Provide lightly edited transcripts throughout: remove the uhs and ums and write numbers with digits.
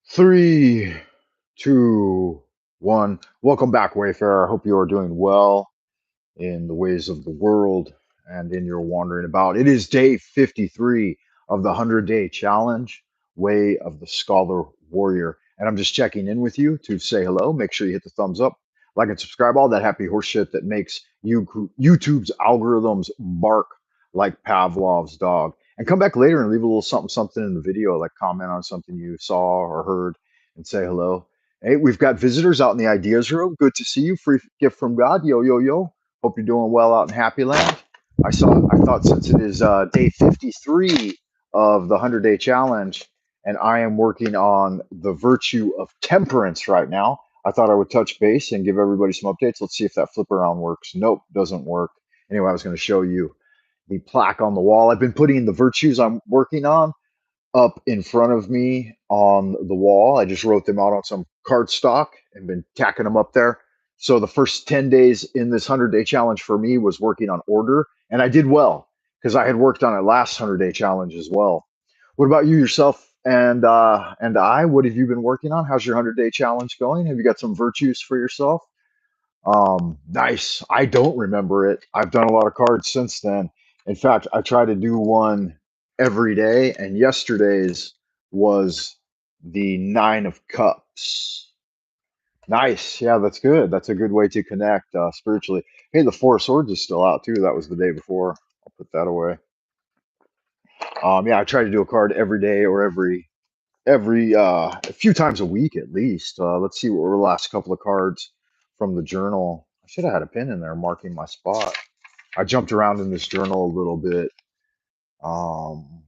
Three, two, one. Welcome back, Wayfarer. I hope you are doing well in the ways of the world and in your wandering about. It is day 53 of the 100-day challenge, Way of the Scholar Warrior. And I'm just checking in with you to say hello. Make sure you hit the thumbs up, like and subscribe, all that happy horse shit that makes YouTube's algorithms bark like Pavlov's dog. And come back later and leave a little something in the video, like comment on something you saw or heard and say hello. Hey, we've got visitors out in the ideas room. Good to see you. Free gift from God. Yo, yo, yo. Hope you're doing well out in Happy Land. I thought since it is day 53 of the 100-day challenge, and I am working on the virtue of temperance right now, I thought I would touch base and give everybody some updates. Let's see if that flip around works. Nope, doesn't work. Anyway, I was going to show you the plaque on the wall. I've been putting the virtues I'm working on up in front of me on the wall. I just wrote them out on some cardstock and been tacking them up there. So the first 10 days in this 100-day challenge for me was working on order, and I did well because I had worked on a last 100-day challenge as well. What about you yourself and I? What have you been working on? How's your 100-day challenge going? Have you got some virtues for yourself? Nice. I don't remember it. I've done a lot of cards since then. In fact, I try to do one every day, and yesterday's was the Nine of Cups. Nice. Yeah, that's good. That's a good way to connect spiritually. Hey, the Four of Swords is still out too. That was the day before. I'll put that away. Yeah, I try to do a card every day or every a few times a week at least. Let's see what were the last couple of cards from the journal. I should have had a pen in there marking my spot. I jumped around in this journal a little bit. Um,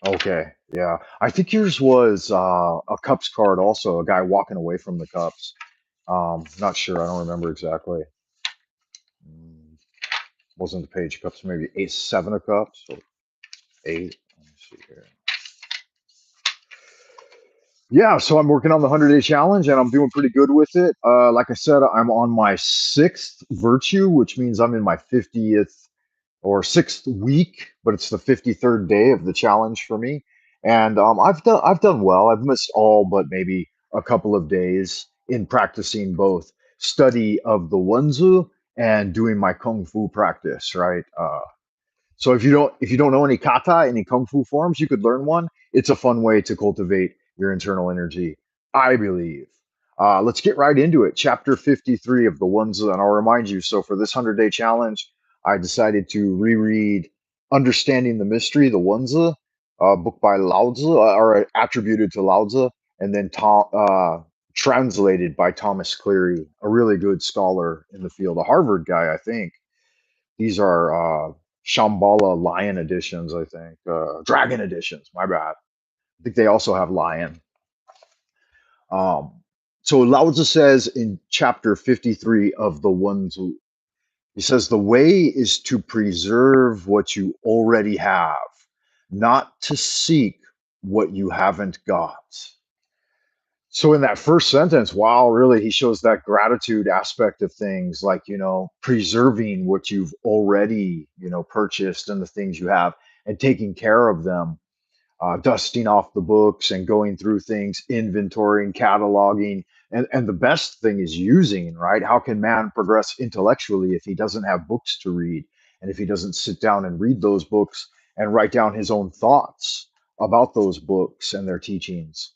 okay, yeah. I think yours was a cups card also, a guy walking away from the cups. Not sure. I don't remember exactly. Mm, wasn't the page of cups, maybe eight, seven of cups, or eight. Let me see here. Yeah, so I'm working on the 100-day challenge and I'm doing pretty good with it. Like I said, I'm on my sixth virtue, which means I'm in my 50th or sixth week, but it's the 53rd day of the challenge for me. And I've done well. I've missed all but maybe a couple of days in practicing both study of the Wenzu and doing my kung fu practice, right? So if you don't know any kata, any kung fu forms, you could learn one. It's a fun way to cultivate your internal energy, I believe. Let's get right into it. Chapter 53 of the ones, and I'll remind you. So for this 100-day challenge, I decided to reread "Understanding the Mystery," the Wenzi, book by Lao Tzu, or attributed to Lao Tzu, and then translated by Thomas Cleary, a really good scholar in the field, a Harvard guy, I think. These are Shambhala Lion editions, I think. Dragon editions, my bad. I think they also have Lion. Um, so Lao Tzu says in chapter 53 of the One Tzu, he says, the way is to preserve what you already have, not to seek what you haven't got. So in that first sentence, wow, really, he shows that gratitude aspect of things, like, preserving what you've already, purchased and the things you have and taking care of them, dusting off the books and going through things, inventorying, cataloging. And the best thing is using, right? How can man progress intellectually if he doesn't have books to read? And if he doesn't sit down and read those books and write down his own thoughts about those books and their teachings?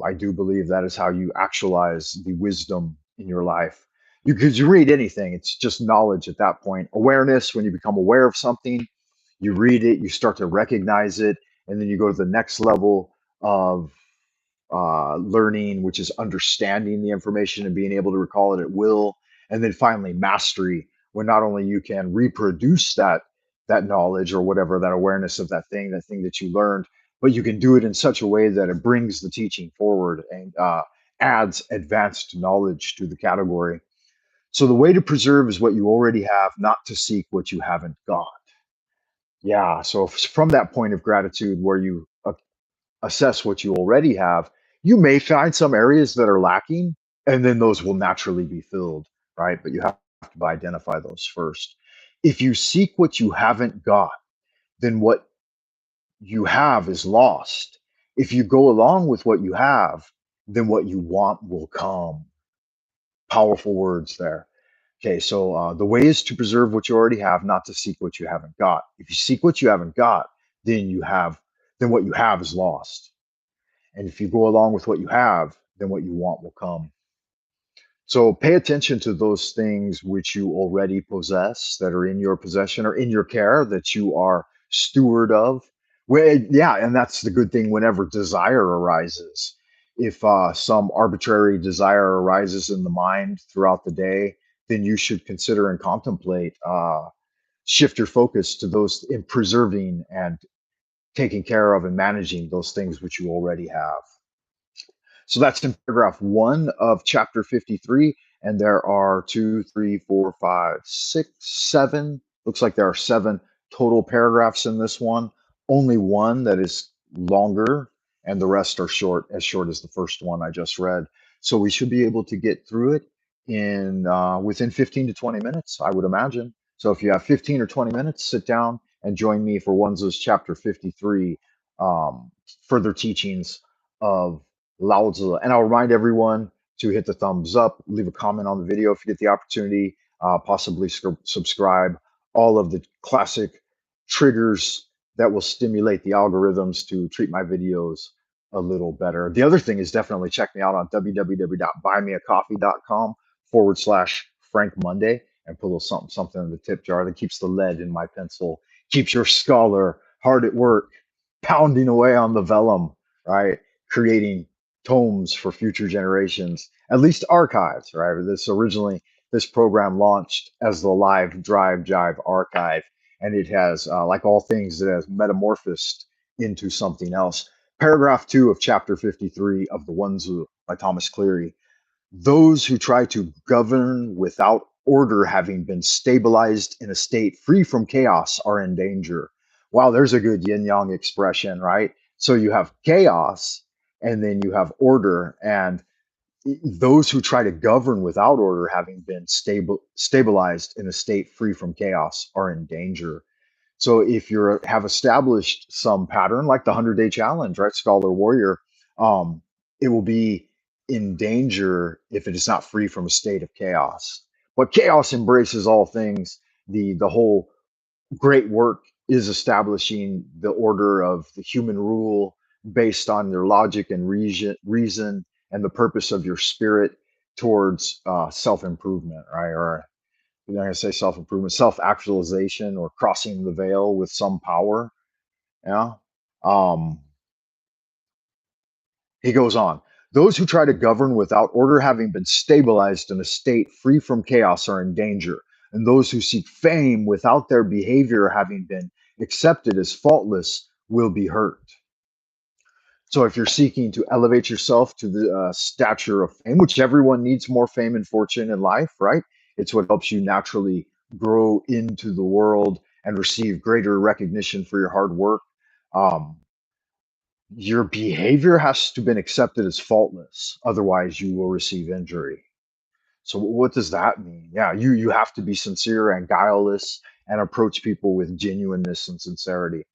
I do believe that is how you actualize the wisdom in your life. Because you read anything, it's just knowledge at that point. Awareness, when you become aware of something, you read it, you start to recognize it, and then you go to the next level of learning, which is understanding the information and being able to recall it at will, and then finally mastery, when not only you can reproduce that knowledge or whatever, that awareness of that thing that you learned, but you can do it in such a way that it brings the teaching forward and adds advanced knowledge to the category. So the way to preserve is what you already have, not to seek what you haven't got. Yeah. So from that point of gratitude, where you assess what you already have, you may find some areas that are lacking, and then those will naturally be filled, right? But you have to identify those first. If you seek what you haven't got, then what you have is lost. If you go along with what you have, then what you want will come. Powerful words there. Okay, so the way is to preserve what you already have, not to seek what you haven't got. If you seek what you haven't got, then what you have is lost. And if you go along with what you have, then what you want will come. So pay attention to those things which you already possess, that are in your possession or in your care, that you are steward of. Well, yeah, and that's the good thing whenever desire arises. If some arbitrary desire arises in the mind throughout the day, then you should consider and contemplate, shift your focus to those in preserving and taking care of and managing those things which you already have. So that's in paragraph 1 of chapter 53. And there are two, three, four, five, six, seven. Looks like there are 7 total paragraphs in this one. Only one that is longer, and the rest are short as the first one I just read. So we should be able to get through it in within 15 to 20 minutes, I would imagine. So if you have 15 or 20 minutes, sit down and join me for Wenzel's chapter 53, further teachings of Lao Tzu. And I'll remind everyone to hit the thumbs up, leave a comment on the video if you get the opportunity, possibly subscribe. All of the classic triggers that will stimulate the algorithms to treat my videos a little better. The other thing is definitely check me out on www.buymeacoffee.com/Frank Monday and put a little something in the tip jar that keeps the lead in my pencil, keeps your scholar hard at work, pounding away on the vellum, right? Creating tomes for future generations, at least archives, right? This program launched as the Live Drive Jive archive, and it has, like all things, it has metamorphosed into something else. Paragraph 2 of chapter 53 of The One Zu by Thomas Cleary. Those who try to govern without order, having been stabilized in a state free from chaos, are in danger. Wow, there's a good yin yang expression, right? So you have chaos and then you have order, and those who try to govern without order, having been stabilized in a state free from chaos, are in danger. So if you have established some pattern like the 100-day challenge, right, ScholarWarrior, it will be in danger if it is not free from a state of chaos. But chaos embraces all things. The whole great work is establishing the order of the human rule based on your logic and reason and the purpose of your spirit towards self-improvement, right? Or I'm going to say self-improvement, self-actualization, or crossing the veil with some power. Yeah. Um, he goes on. Those who try to govern without order, having been stabilized in a state free from chaos, are in danger. And those who seek fame without their behavior having been accepted as faultless will be hurt. So if you're seeking to elevate yourself to the stature of fame, which everyone needs more fame and fortune in life, right? It's what helps you naturally grow into the world and receive greater recognition for your hard work. Um, your behavior has to be accepted as faultless, otherwise you will receive injury. So what does that mean? Yeah, you have to be sincere and guileless and approach people with genuineness and sincerity.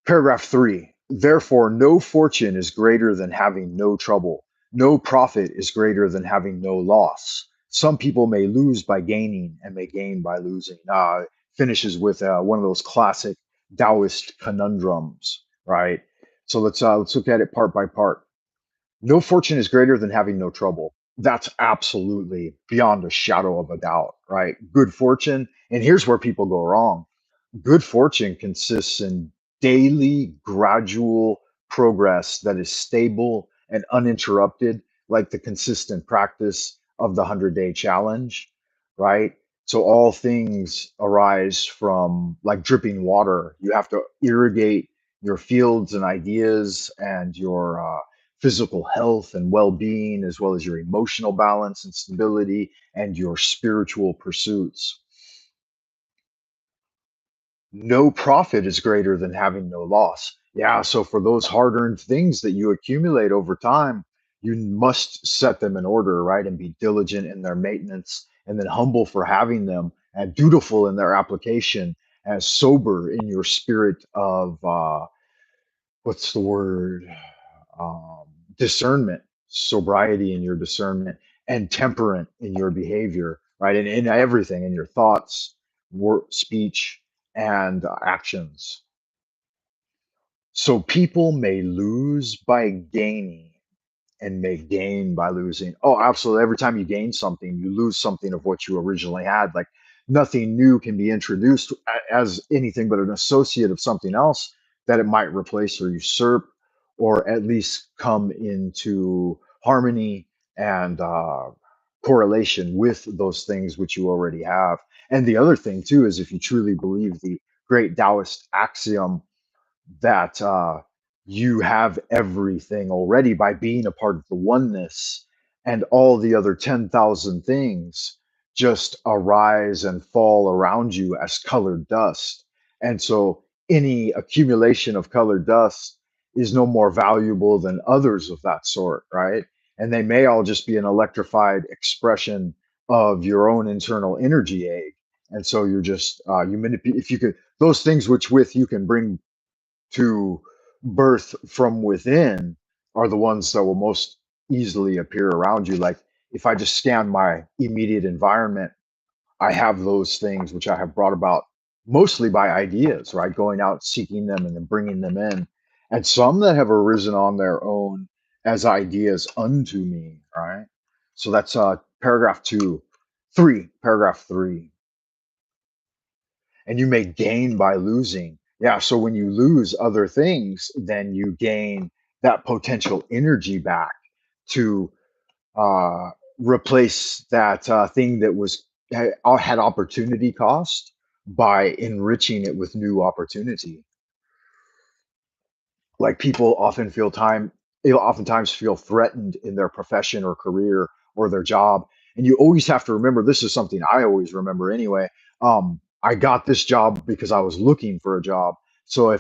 Paragraph 3. Therefore, no fortune is greater than having no trouble. No profit is greater than having no loss. Some people may lose by gaining and may gain by losing. Finishes with one of those classic Taoist conundrums, right? So let's look at it part by part. No fortune is greater than having no trouble. That's absolutely beyond a shadow of a doubt, right? Good fortune, and here's where people go wrong. Good fortune consists in daily, gradual progress that is stable and uninterrupted, like the consistent practice of the 100-day challenge, right? So all things arise from like dripping water. You have to irrigate your fields and ideas and your physical health and well-being, as well as your emotional balance and stability and your spiritual pursuits. No profit is greater than having no loss. Yeah, so for those hard-earned things that you accumulate over time, you must set them in order, right? And be diligent in their maintenance, and then humble for having them, and dutiful in their application, and sober in your spirit of what's the word? Um, Discernment, sobriety in your discernment, and temperament in your behavior, right? And in everything, in your thoughts, work, speech, and actions. So people may lose by gaining and may gain by losing. Oh, absolutely. Every time you gain something, you lose something of what you originally had. Like nothing new can be introduced as anything but an associate of something else that it might replace or usurp, or at least come into harmony and correlation with those things which you already have. And the other thing, too, is if you truly believe the great Taoist axiom that you have everything already by being a part of the oneness, and all the other 10,000 things just arise and fall around you as colored dust. And so any accumulation of colored dust is no more valuable than others of that sort, right? And they may all just be an electrified expression of your own internal energy egg. And so you're just you manipulate, if you could, those things which with you can bring to birth from within are the ones that will most easily appear around you. Like if I just scan my immediate environment, I have those things which I have brought about mostly by ideas, right? Going out, seeking them, and then bringing them in. And some that have arisen on their own as ideas unto me, right? So that's paragraph two, three, paragraph three. And you may gain by losing. Yeah, so when you lose other things, then you gain that potential energy back to uh, replace that thing that was had opportunity cost by enriching it with new opportunity. Like people often feel time they'll oftentimes feel threatened in their profession or career or their job, and you always have to remember, this is something I always remember anyway. I got this job because I was looking for a job. So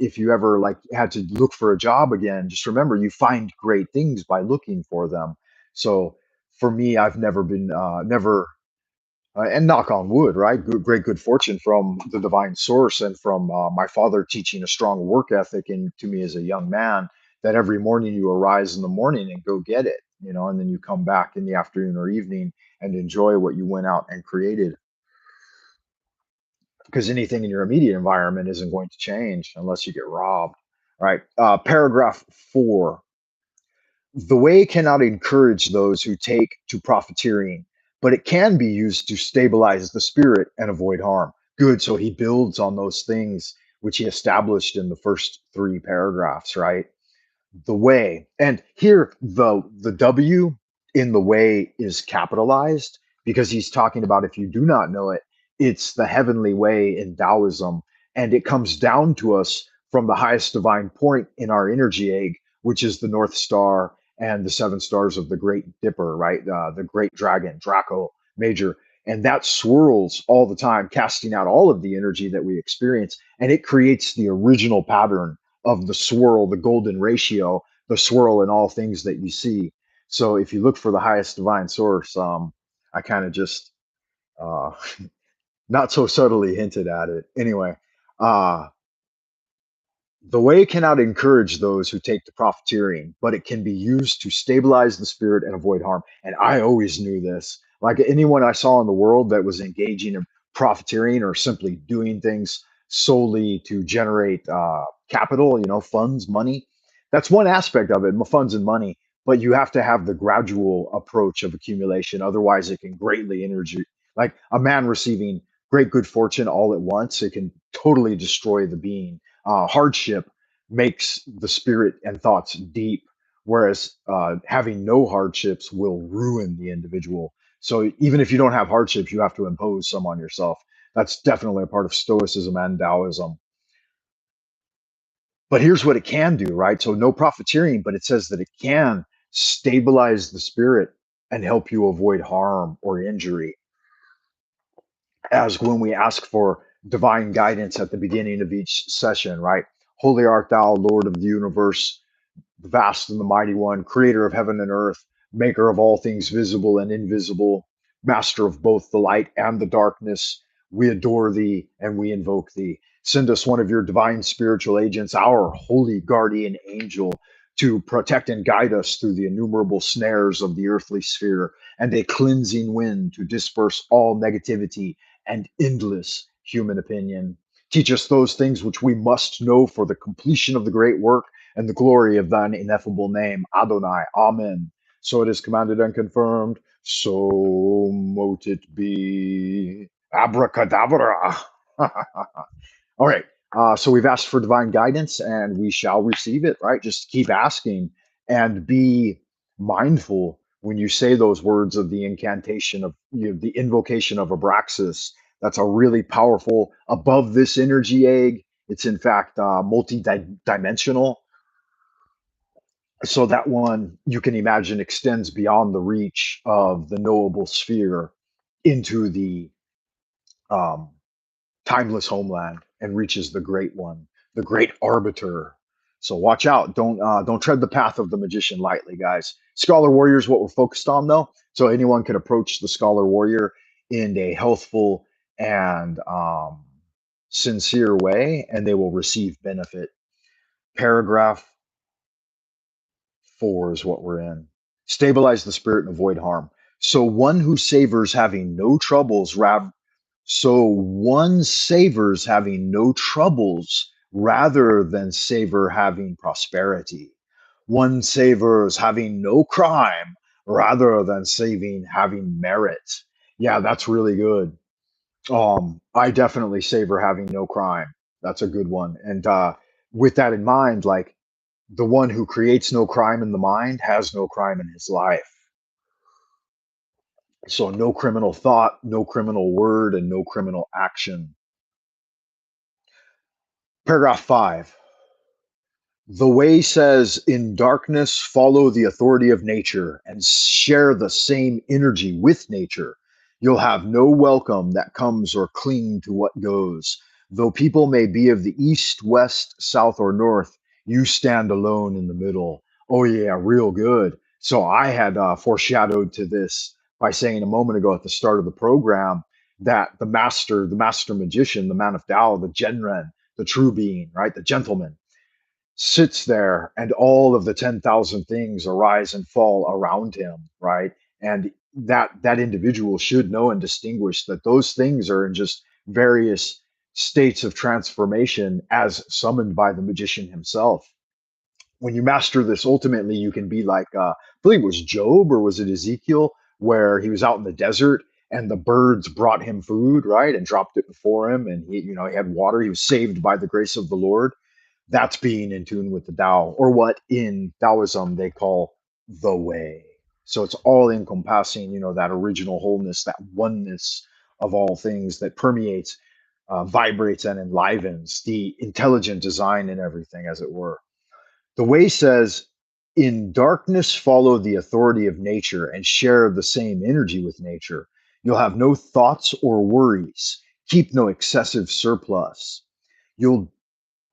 if you ever like had to look for a job again, just remember you find great things by looking for them. So for me, I've never been never and knock on wood, right? Great good fortune from the divine source and from my father teaching a strong work ethic into me as a young man. That every morning you arise in the morning and go get it, and then you come back in the afternoon or evening and enjoy what you went out and created. Because anything in your immediate environment isn't going to change unless you get robbed, right? Paragraph four. The way cannot encourage those who take to profiteering, but it can be used to stabilize the spirit and avoid harm. Good. So he builds on those things which he established in the first three paragraphs, right? The way, and here the W in the way is capitalized because he's talking about, if you do not know it, it's the heavenly way in Taoism, and it comes down to us from the highest divine point in our energy egg, which is the North Star and the seven stars of the Great Dipper, right? The Great Dragon, Draco Major, and that swirls all the time, casting out all of the energy that we experience, and it creates the original pattern of the swirl, the golden ratio, the swirl in all things that you see. So if you look for the highest divine source, I kind of just uh, not so subtly hinted at it. Anyway, uh, the way cannot encourage those who take to profiteering, but it can be used to stabilize the spirit and avoid harm. And I always knew this. Like anyone I saw in the world that was engaging in profiteering or simply doing things solely to generate capital, funds, money, that's one aspect of it, funds and money. But you have to have the gradual approach of accumulation. Otherwise, it can greatly energy. Like a man receiving great good fortune all at once, it can totally destroy the being. Hardship makes the spirit and thoughts deep, whereas having no hardships will ruin the individual. So even if you don't have hardships, you have to impose some on yourself. That's definitely a part of Stoicism and Taoism. But here's what it can do, right? So no profiteering, but it says that it can stabilize the spirit and help you avoid harm or injury, as when we ask for divine guidance at the beginning of each session, right? Holy art thou, Lord of the universe, the vast and the mighty one, creator of heaven and earth, maker of all things visible and invisible, master of both the light and the darkness. We adore thee and we invoke thee. Send us one of your divine spiritual agents, our holy guardian angel, to protect and guide us through the innumerable snares of the earthly sphere, and a cleansing wind to disperse all negativity and endless human opinion. Teach us those things which we must know for the completion of the great work and the glory of thine ineffable name, Adonai. Amen. So it is commanded and confirmed. So mote it be. Abracadabra. All right. So we've asked for divine guidance and we shall receive it, right? Just keep asking and be mindful when you say those words of the incantation of the invocation of Abraxas. That's a really powerful, above this energy egg. It's in fact multi-dimensional. So that one you can imagine extends beyond the reach of the knowable sphere into the um, timeless homeland and reaches the great one, the great arbiter. So watch out. Don't tread the path of the magician lightly, guys. Scholar warrior is what we're focused on, though. So anyone can approach the scholar warrior in a healthful and sincere way, and they will receive benefit. Paragraph 4 is what we're in. Stabilize the spirit and avoid harm. So one who savors having no troubles, so one savors having no troubles rather than savor having prosperity. One savors having no crime rather than saving having merit. Yeah, that's really good. I definitely savor having no crime. That's a good one. And with that in mind, like the one who creates no crime in the mind has no crime in his life. So no criminal thought, no criminal word, and no criminal action. Paragraph 5. The way says, in darkness, follow the authority of nature and share the same energy with nature. You'll have no welcome that comes or cling to what goes. Though people may be of the east, west, south, or north, you stand alone in the middle. Oh, yeah, real good. So I had foreshadowed to this by saying a moment ago at the start of the program that the master magician, the man of Tao, the Genren, the true being, right, the gentleman, sits there and all of the 10,000 things arise and fall around him, right? And that individual should know and distinguish that those things are in just various states of transformation as summoned by the magician himself. When you master this, ultimately you can be like I believe it was Job or was it Ezekiel, where he was out in the desert and the birds brought him food, right, and dropped it before him, and he had water. He was saved by the grace of the Lord. That's being in tune with the Tao, or what in Taoism they call the way. So it's all encompassing, that original wholeness, that oneness of all things that permeates, vibrates, and enlivens the intelligent design in everything, as it were. The way says, in darkness, follow the authority of nature and share the same energy with nature. You'll have no thoughts or worries. Keep no excessive surplus. You'll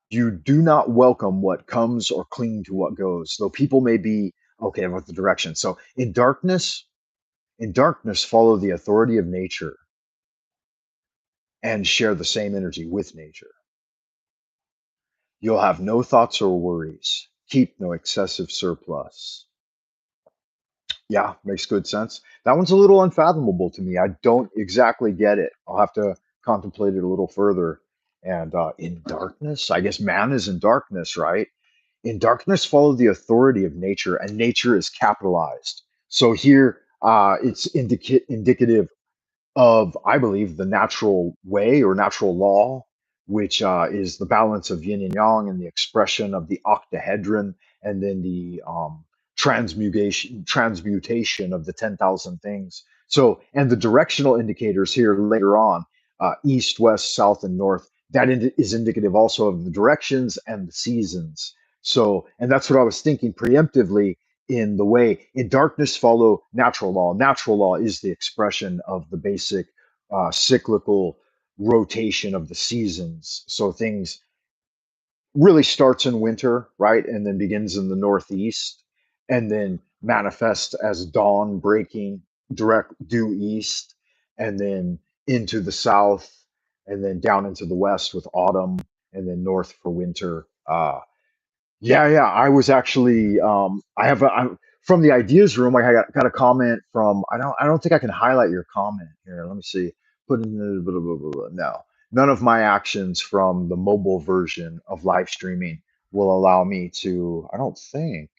you do not welcome what comes or cling to what goes, though people may be okay with the direction. So in darkness, follow the authority of nature and share the same energy with nature. You'll have no thoughts or worries. Keep no excessive surplus. Yeah, makes good sense. That one's a little unfathomable to me. I don't exactly get it. I'll have to contemplate it a little further. And in darkness, I guess man is in darkness, right? In darkness, follow the authority of nature, and nature is capitalized. So here, it's indicative of, I believe, the natural way or natural law, which is the balance of yin and yang and the expression of the octahedron, and then the transmutation of the 10,000 things. So, and the directional indicators here later on, east, west, south, and north, that is indicative also of the directions and the seasons. So, and that's what I was thinking preemptively in the way. In darkness, follow natural law. Natural law is the expression of the basic cyclical rotation of the seasons. So things really starts in winter, right? And then begins in the northeast and then manifests as dawn breaking direct due east and then into the south. and then down into the west with autumn, and then north for winter. Yeah, yeah. I was actually from the ideas room. I got a comment from. I don't think I can highlight your comment here. Let me see. Put in the blah, blah, blah, blah. No, none of my actions from the mobile version of live streaming will allow me to. I don't think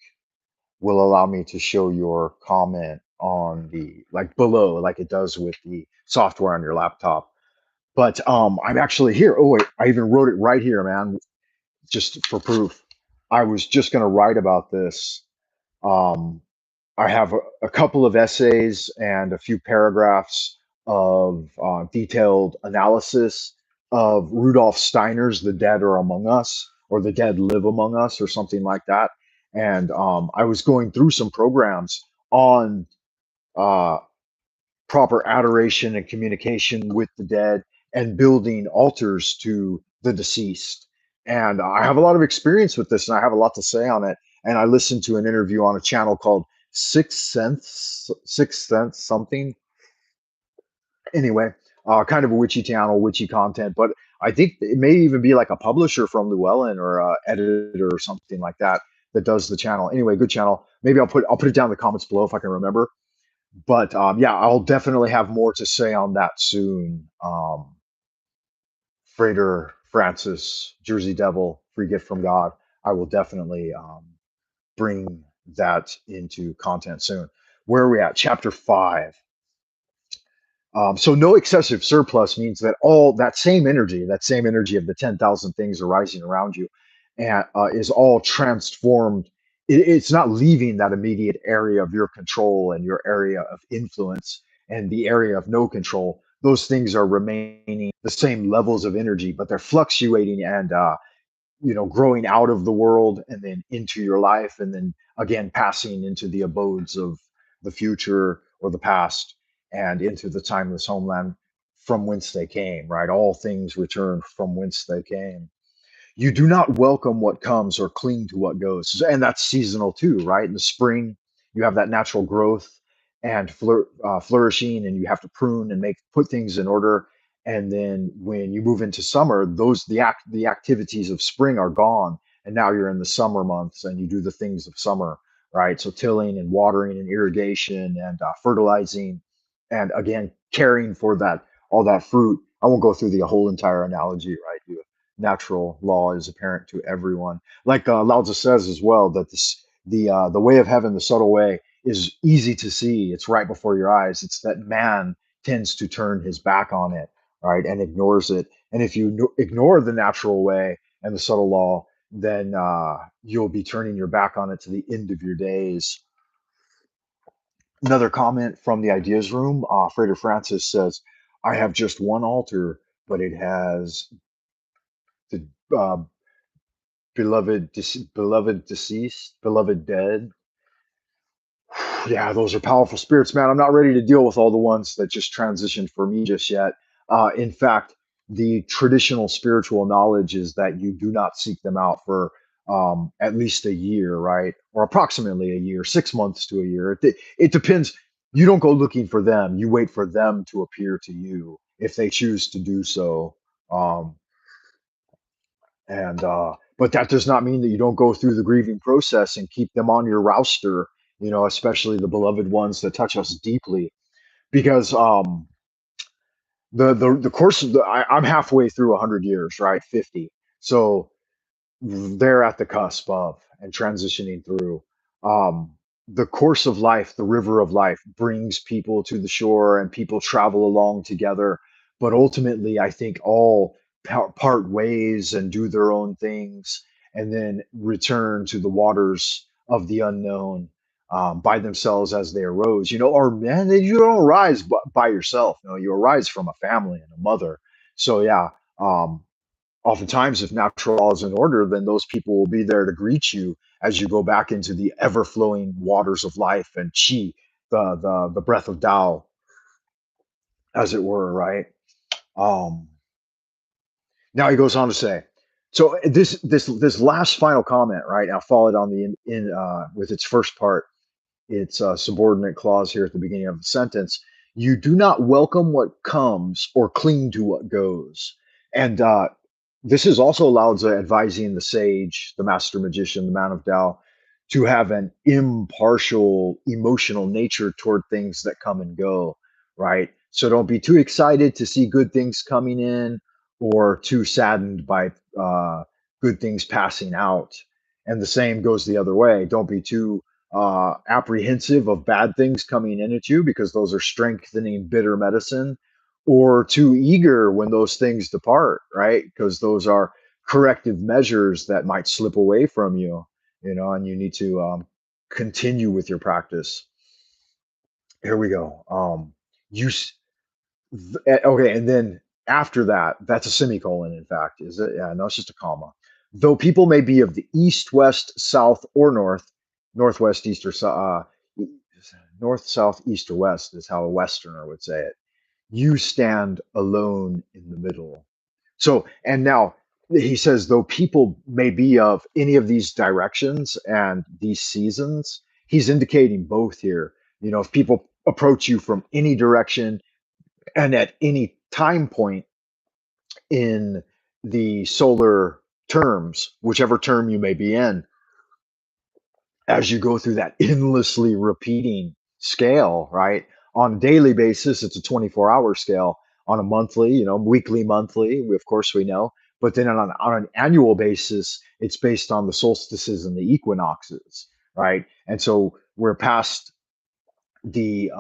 will allow me to show your comment on the like below, like it does with the software on your laptop. But I'm actually here. Oh wait, I even wrote it right here, man, just for proof. I was just going to write about this. Um, I have a couple of essays and a few paragraphs of detailed analysis of Rudolf Steiner's "The Dead Are Among Us" or "The Dead Live Among Us" or something like that. And I was going through some programs on uh, proper adoration and communication with the dead and building altars to the deceased. And I have a lot of experience with this and I have a lot to say on it. And I listened to an interview on a channel called Sixth Sense something. Anyway, kind of a witchy channel, witchy content, but I think it may even be like a publisher from Llewellyn or a editor or something like that that does the channel. Anyway, good channel. Maybe I'll put it down in the comments below if I can remember. But yeah, I'll definitely have more to say on that soon. Freighter Francis, Jersey Devil, Free Gift from God. I will definitely bring that into content soon. Where are we at? Chapter 5. So no excessive surplus means that all that same energy of the 10,000 things arising around you, and is all transformed. It's not leaving that immediate area of your control and your area of influence and the area of no control. Those things are remaining the same levels of energy, but they're fluctuating and growing out of the world and then into your life and then again passing into the abodes of the future or the past and into the timeless homeland from whence they came, right? All things return from whence they came. You do not welcome what comes or cling to what goes. And that's seasonal too, right? In the spring, you have that natural growth and flourishing, and you have to prune and put things in order. And then when you move into summer, the activities of spring are gone, and now you're in the summer months, and you do the things of summer, right? So tilling and watering and irrigation and fertilizing, and again caring for that all that fruit. I won't go through the whole entire analogy, right? Natural law is apparent to everyone. Like Lao Tzu says as well, that the way of heaven, the subtle way, is easy to see. It's right before your eyes. It's that man tends to turn his back on it, right, and ignores it. And if you ignore the natural way and the subtle law, then you'll be turning your back on it to the end of your days. Another comment from the ideas room. Frater Francis says, "I have just one altar, but it has the beloved deceased, beloved dead." Yeah, those are powerful spirits, man. I'm not ready to deal with all the ones that just transitioned for me just yet. In fact, the traditional spiritual knowledge is that you do not seek them out for at least a year, right? Or approximately a year, 6 months to a year. It depends. You don't go looking for them. You wait for them to appear to you if they choose to do so. Um, and but that does not mean that you don't go through the grieving process and keep them on your roster, especially the beloved ones that touch us deeply. Because the course of I'm halfway through 100 years, right? 50. So they're at the cusp of and transitioning through. Um, the course of life, the river of life, brings people to the shore and people travel along together. But ultimately, I think all part ways and do their own things and then return to the waters of the unknown by themselves as they arose. Or man, you don't arise by yourself. You arise from a family and a mother. So, yeah. Oftentimes, if natural law is in order, then those people will be there to greet you as you go back into the ever flowing waters of life and chi, the breath of Tao, as it were, right? Um, Now he goes on to say, so this last final comment, right? I'll follow it on the in with its first part, its subordinate clause here at the beginning of the sentence. You do not welcome what comes or cling to what goes. And this is also Lao Tzu advising the sage, the master magician, the man of Tao, to have an impartial emotional nature toward things that come and go, right? So don't be too excited to see good things coming in or too saddened by good things passing out. And the same goes the other way. Don't be too apprehensive of bad things coming in at you because those are strengthening bitter medicine, or too eager when those things depart, right? Because those are corrective measures that might slip away from you, and you need to continue with your practice. Here we go. You okay, and then after that, that's a semicolon, in fact, is it? Yeah, no, it's just a comma. Though people may be of the east, west, south, or north, northwest, east, or north, south, east, or west is how a Westerner would say it. You stand alone in the middle. So, and now he says, though people may be of any of these directions and these seasons, he's indicating both here. If people approach you from any direction and at any time point in the solar terms, whichever term you may be in, as you go through that endlessly repeating scale, right? On a daily basis, it's a 24-hour scale. On a monthly, weekly, monthly, of course we know. But then on an annual basis, it's based on the solstices and the equinoxes, right? And so we're past the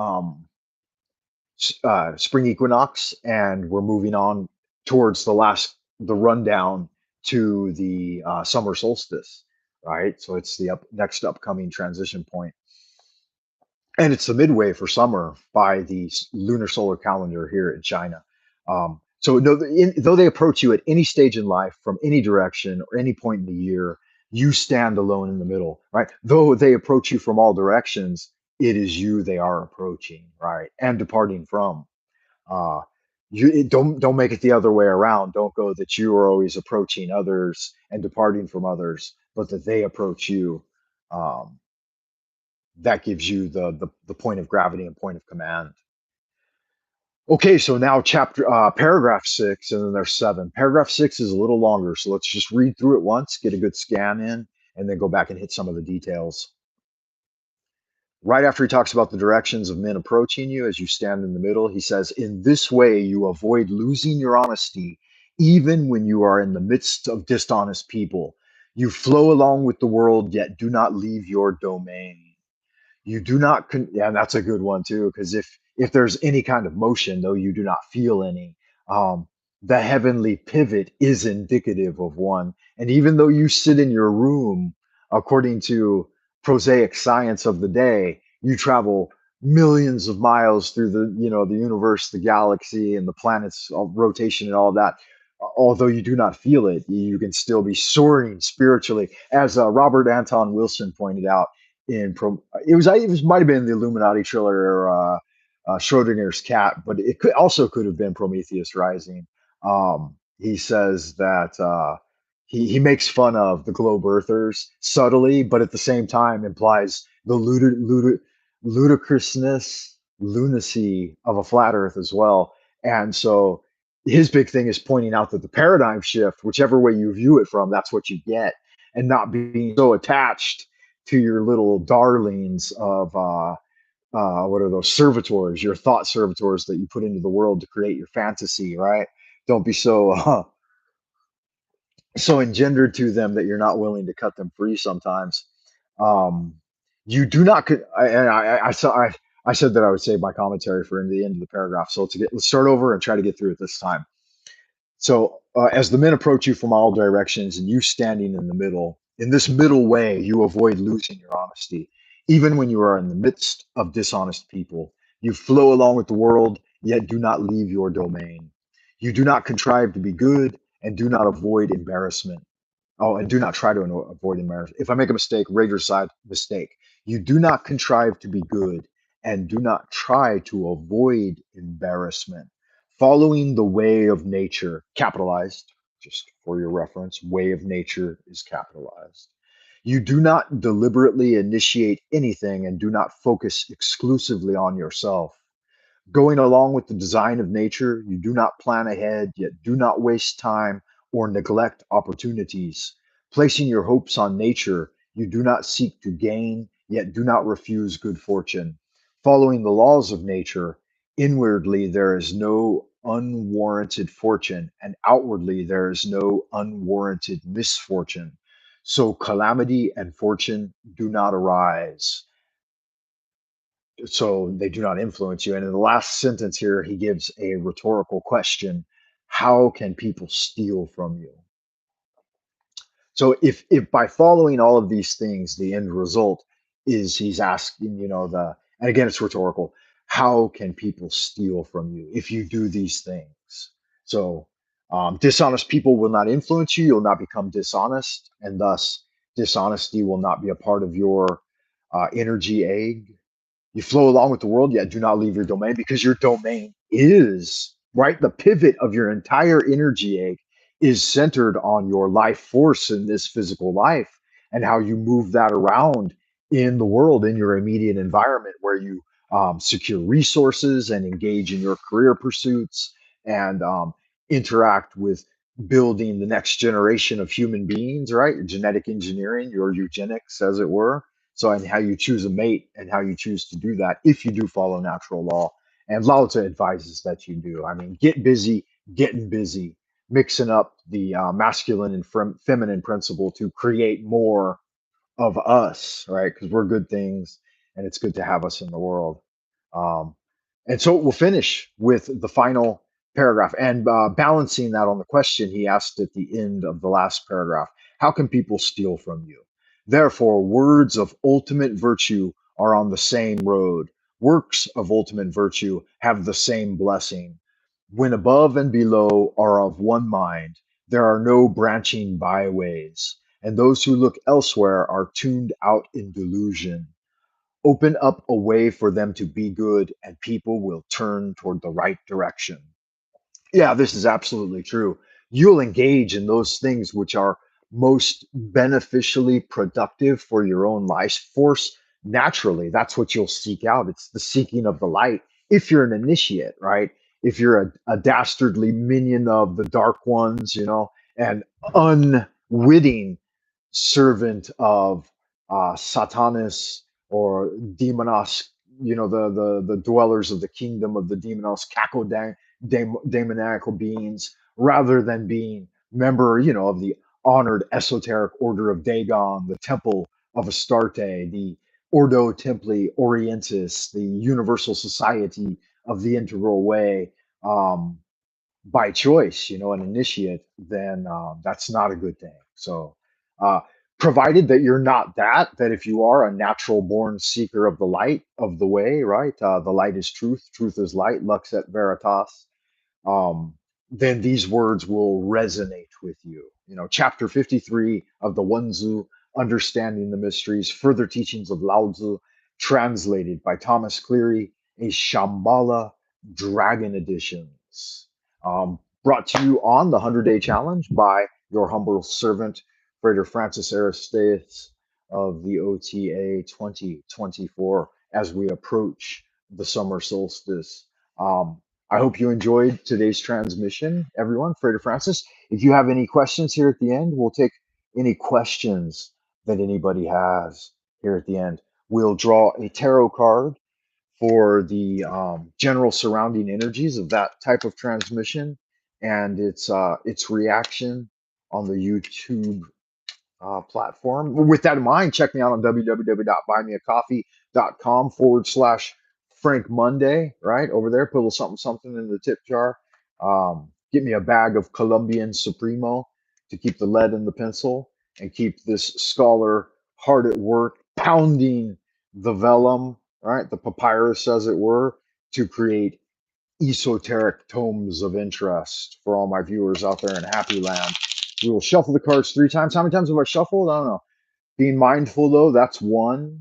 spring equinox, and we're moving on towards the rundown to the summer solstice, right? So it's the next upcoming transition point, and it's the midway for summer by the lunar solar calendar here in China. So no, though they approach you at any stage in life, from any direction or any point in the year, you stand alone in the middle, right? Though they approach you from all directions, it is you they are approaching, right, and departing from. Uh, don't make it the other way around. Don't go that you are always approaching others and departing from others, but that they approach you. Um, that gives you the point of gravity and point of command. Okay, so now paragraph 6, and then there's 7. Paragraph 6 is a little longer, so let's just read through it once, get a good scan in, and then go back and hit some of the details. Right after he talks about the directions of men approaching you as you stand in the middle, he says, in this way, you avoid losing your honesty, even when you are in the midst of dishonest people. You flow along with the world, yet do not leave your domain. You do not yeah, that's a good one too, because if there's any kind of motion, though you do not feel any, um the heavenly pivot is indicative of one. And even though you sit in your room, according to prosaic science of the day, you travel millions of miles through the universe, the galaxy, and the planets rotation and all that. Although you do not feel it, you can still be soaring spiritually, as Robert Anton Wilson pointed out it was might have been the Illuminati thriller, Schrodinger's cat, but it could have been Prometheus Rising. He says that he makes fun of the globe earthers subtly, but at the same time implies the ludicrousness, lunacy of a flat Earth as well. And so his big thing is pointing out that the paradigm shift, whichever way you view it from, that's what you get, and not being so attached to your little darlings of what are those servitors, your thought servitors that you put into the world to create your fantasy, right? Don't be so engendered to them that you're not willing to cut them free sometimes. Um, you do not. I said that I would save my commentary for the end of the paragraph. So let's start over and try to get through it this time. So, as the men approach you from all directions and you standing in the middle, in this middle way, you avoid losing your honesty. Even when you are in the midst of dishonest people, you flow along with the world, yet do not leave your domain. You do not contrive to be good and do not avoid embarrassment. Oh, and do not try to avoid embarrassment. If I make a mistake, Rager's side mistake. You do not contrive to be good and do not try to avoid embarrassment. Following the way of nature, capitalized, just for your reference, way of nature is capitalized. You do not deliberately initiate anything and do not focus exclusively on yourself. Going along with the design of nature, you do not plan ahead, yet do not waste time or neglect opportunities. Placing your hopes on nature, you do not seek to gain, yet do not refuse good fortune. Following the laws of nature, inwardly there is no unwarranted fortune, and outwardly there is no unwarranted misfortune. So calamity and fortune do not arise, so they do not influence you. And in the last sentence here, he gives a rhetorical question: how can people steal from you? So if by following all of these things, the end result is he's asking, and again, it's rhetorical: how can people steal from you if you do these things? So dishonest people will not influence you. You'll not become dishonest, and thus dishonesty will not be a part of your energy egg. You flow along with the world, yet do not leave your domain, because your domain is, right? The pivot of your entire energy egg is centered on your life force in this physical life, and how you move that around in the world, in your immediate environment, where you secure resources and engage in your career pursuits, and interact with building the next generation of human beings, right? Your genetic engineering, your eugenics, as it were. So, and how you choose a mate and how you choose to do that if you do follow natural law. And Lao Tzu advises that you do. I mean, get busy, getting busy, mixing up the masculine and feminine principle to create more of us, right? Because we're good things, and it's good to have us in the world. Um, and so we'll finish with the final paragraph, and balancing that on the question he asked at the end of the last paragraph: how can people steal from you? Therefore, words of ultimate virtue are on the same road. Works of ultimate virtue have the same blessing. When above and below are of one mind, there are no branching byways, and those who look elsewhere are tuned out in delusion. Open up a way for them to be good, and people will turn toward the right direction. Yeah, this is absolutely true. You'll engage in those things which are most beneficially productive for your own life force naturally. That's what you'll seek out. It's the seeking of the light. If you're an initiate, right? If you're a dastardly minion of the dark ones, and unwitting servant of Satanas or Demonos, the dwellers of the kingdom of the Demonos, demoniacal beings, rather than being member, of the honored esoteric order of Dagon, the temple of Astarte, the Ordo Templi Orientis, the universal society of the integral way. By choice, an initiate, then that's not a good thing. So, uh, provided that you're not that if you are a natural born seeker of the light of the way, right? The light is truth, truth is light, lux et veritas. um, then these words will resonate with you. Chapter 53 of the Wenzu, Understanding the Mysteries, Further Teachings of Lao Tzu, translated by Thomas Cleary, a Shambhala Dragon Editions. Brought to you on the 100-Day Challenge by your humble servant, Frater Francis Aristeas of the OTA 2024, as we approach the summer solstice. I hope you enjoyed today's transmission, everyone. Frater Francis, if you have any questions here at the end, we'll take any questions that anybody has here at the end. We'll draw a tarot card for the general surrounding energies of that type of transmission and its reaction on the YouTube platform. With that in mind, check me out on www.buymeacoffee.com/Frank Monday, right over there. Put a little something, something in the tip jar. Get me a bag of Colombian Supremo to keep the lead in the pencil and keep this scholar hard at work, pounding the vellum, right, the papyrus, as it were, to create esoteric tomes of interest for all my viewers out there in Happy Land. We will shuffle the cards 3 times. How many times have I shuffled? I don't know. Being mindful, though, that's one.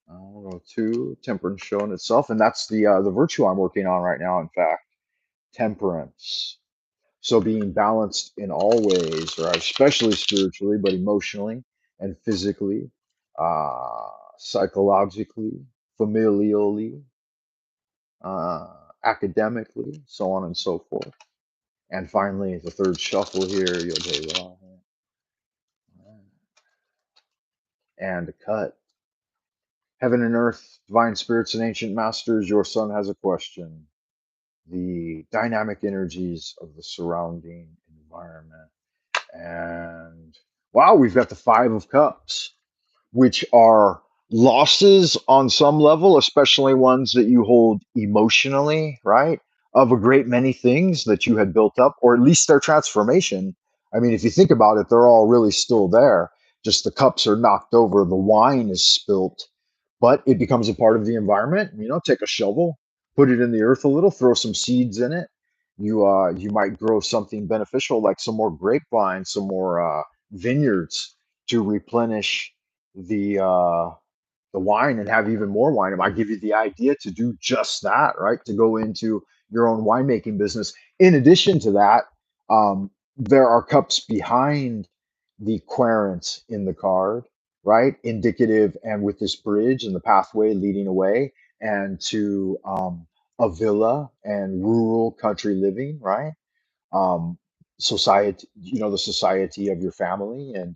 I don't know, two. Temperance showing itself, and that's the virtue I'm working on right now. In fact, temperance. So being balanced in all ways, right? Especially spiritually, but emotionally and physically, psychologically, familially, uh, academically, so on and so forth. And finally, the third shuffle here, you'll go and cut. Heaven and earth, divine spirits and ancient masters, your son has a question. The dynamic energies of the surrounding environment. And wow, we've got the Five of Cups, which are losses on some level, especially ones that you hold emotionally, right? Of a great many things that you had built up, or at least their transformation. I mean, if you think about it, they're all really still there. Just the cups are knocked over, the wine is spilt, but it becomes a part of the environment. You know, take a shovel, put it in the earth a little, throw some seeds in it. You might grow something beneficial like some more grapevine, some more vineyards to replenish the wine and have even more wine. It might give you the idea to do just that, right? To go into your own winemaking business. In addition to that, there are cups behind the querent in the card, right? Indicative and with this bridge and the pathway leading away and to a villa and rural country living, right? um, Society, you know, the society of your family and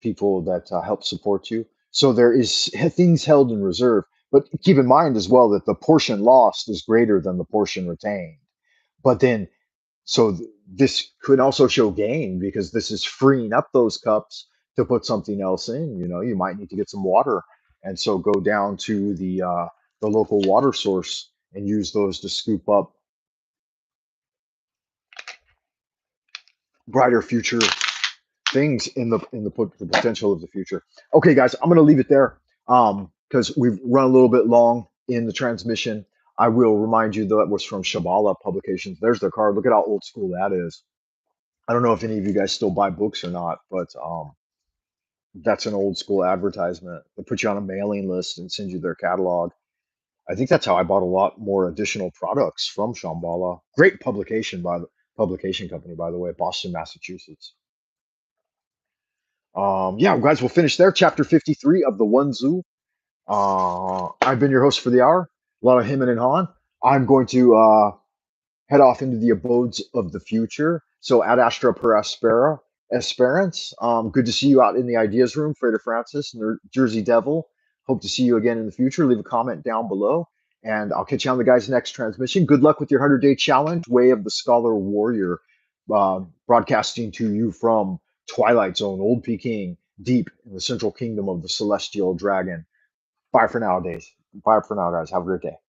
people that help support you. So there is things held in reserve, but keep in mind as well that the portion lost is greater than the portion retained. But then, this could also show gain because this is freeing up those cups to put something else in. You know, you might need to get some water, and so go down to the local water source and use those to scoop up brighter future things the potential of the future. Okay, guys, I'm going to leave it there because we've run a little bit long in the transmission. I will remind you that was from Shabala Publications. There's their card. Look at how old school that is. I don't know if any of you guys still buy books or not, but that's an old school advertisement. They put you on a mailing list and send you their catalog. I think that's how I bought a lot more additional products from Shambhala. Great publication company, by the way, Boston, Massachusetts. Yeah, guys, we'll finish there. Chapter 53 of the One Zoo. I've been your host for the hour. A lot of him and Han. I'm going to head off into the abodes of the future. So Ad Astra per Aspera, Esperance. Good to see you out in the ideas room, Frater Francis, Jersey Devil. Hope to see you again in the future. Leave a comment down below, and I'll catch you on the guys' next transmission. Good luck with your 100-day challenge, Way of the Scholar Warrior, broadcasting to you from Twilight Zone, Old Peking, deep in the central kingdom of the celestial dragon. Bye for now, guys. Have a great day.